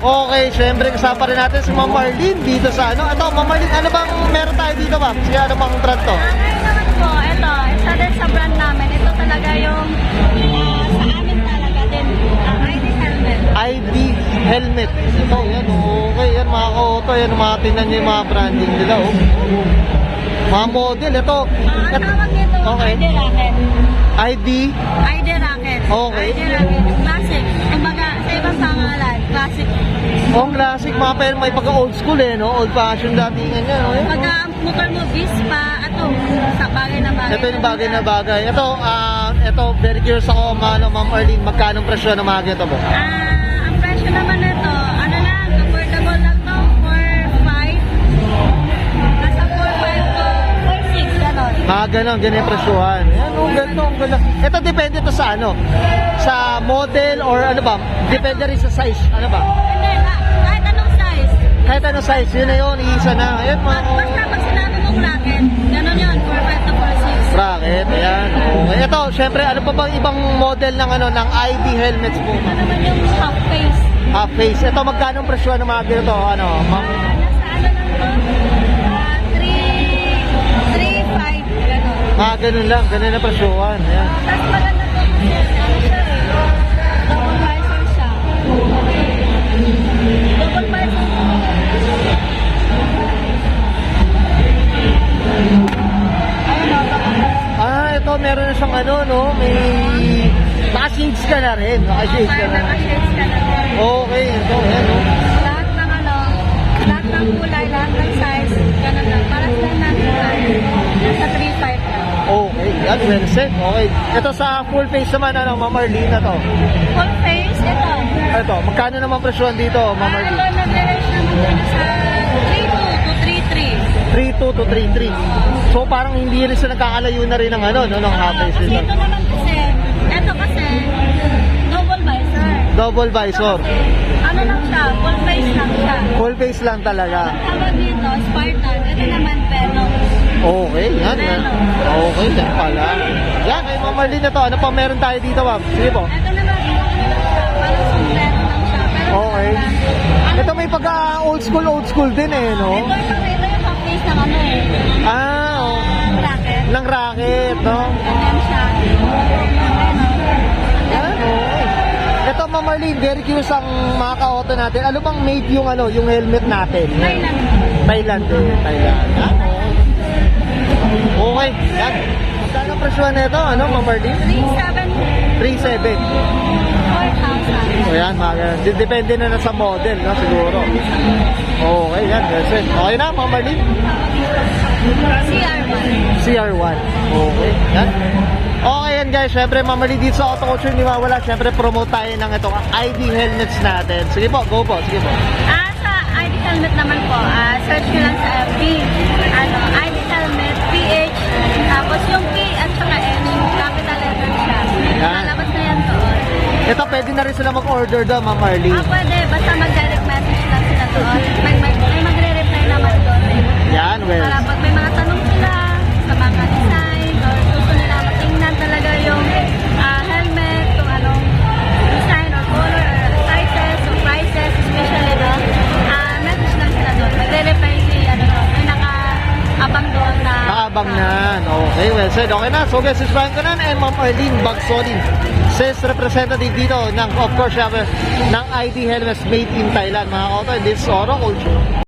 Okay, syempre kasama rin natin si Ma'am Marlene dito sa ano. Ito, Ma'am Marlene, ano bang meron tayo dito, ma'am? Sige, ano bang brand to? Ngayon naman po, ito, isa din sa brand namin. Ito talaga yung sa amin talaga din, ID helmet. ID helmet. Ito, yan, okay. Yan, mga ka-auto. Yan, mga tingnan nyo yung mga branding nila, oh. Mga model, ito. Ang tawag nito, Okay. ID Rocket. ID. ID Rocket. Okay. ID Rocket. Classic. Kumbaga, sa ibang pangalan, classic. Oh, classic, mga pero may pagka-old school eh, no? Old fashion datingan yan, no? Yan, Pagka ang motor mo, Vespa, ato, sa bagay na bagay. ito yung bagay na bagay. Ito, very curious ako, Ma'am Marlene, magkano ang presyo ng mga ganito po? Ang presyo naman nito, ano lang, affordable lang to, 4.5. Nasa 4.5 to 4.6, gano'n. Mga ganon, ganyan yung presyuhan. Yan, oh, ganito, ang ganda. Ito depende to sa ano? Sa model or ano ba? Depende rin sa size, ano ba? Hindi, kahit anong size. Kahit anong size, yun na yun, iisa na. Ayan, mga Basta pag sinabi mong racket, gano'n yun, 4.5 to 4.6. bracket, ayan. Okay. Ito, syempre, ano pa bang ibang model ng ano ng ID helmets po, Ito ma'am? naman yung half face. Half face. Ito, magkano ang presyo ng mga ganito? Ano, ma'am? Nasa ano lang to, 3.5, gano'n. Mga ganun lang, ganun na presyuhan. Ayan. Tapos maganda to kasi, ano siya eh, double visor siya. Double visor. Ito, meron na siyang ano, no? May... Naka-shades ka na rin. Naka-shades ka na rin. Naka-shades ka na rin. Okay, ito, ayan, no? Lahat ng ano, lahat ng kulay, lahat ng size, ganun lang. Para sa lahat ng kulay, nasa 3.5 lang. Okay, yan, well said. Okay. Ito sa full face naman, ano, Ma'am Marlene na to. Full face, ito. Ito, magkano naman presyohan dito, Ma'am Ito, Marlene? nag-range naman ko na sa 3.2 to 3.3. 3.2 to 3.3. So, parang hindi rin sila nakakalayo na rin ng ano, no, ng half face Kasi nito. ito naman kasi, ito kasi, double visor. Double visor. Ito kasi, ano lang siya, full face lang siya. Full face lang talaga. Ang tawag dito, Spartan. Ito naman, Venom. Okay, yan, yan. Okay, yan pala. Yan, kay Ma'am Marlene na to. Ano pa meron tayo dito, ma'am? Sige po. Ito naman, ano lang siya, parang sombrero lang siya. Pero Okay. ano, Ito may pagka old school din eh, no? ito yung half face ng ano eh. Oh. Bracket. Ng racket, no? Ganyan siya. Yan, okay. Ito, Ma'am Marlene, very curious ang mga ka-auto natin. Ano bang made yung ano, yung helmet natin? Thailand. Thailand din, Thailand. Yan, okay. Yan. Magkano ang presyo na ito, ano, Ma'am Marlene? 3.7. 4,000. So yan, mga ganun. Depende na sa model, no, siguro. Okay, yan, that's it. Okay na, Ma'am Marlene? CR1. CR1. Okay, yan. Okay yan guys, syempre Ma'am Marlene dito sa Auto Culture ni Wawala, syempre promote tayo ng itong ID helmets natin. Sige po, go po, sige po. Sa ID helmet naman po, search nyo lang sa FB. ID helmet, PH, tapos yung K at saka N, capital letter siya. Lalabas na yan doon. Ito, pwede na rin sila mag-order daw, Ma'am Marlene. Pwede, basta mag-direct message lang sila doon. May magre-reply naman doon. Yan, well. Para pag may mga tanong sila sa mga design or gusto nila matingnan talaga yung helmet, kung anong design or color or sizes or prices, especially doon, message lang sila doon. Magre-reply may naka-abang doon na Nakaabang na. Okay, well said. Okay na. So guys, subscribe ko na and Ma'am Arlene Bagsolin, sales representative dito ng, of course, ng ID helmets made in Thailand. Mga auto, this is Auto Culture.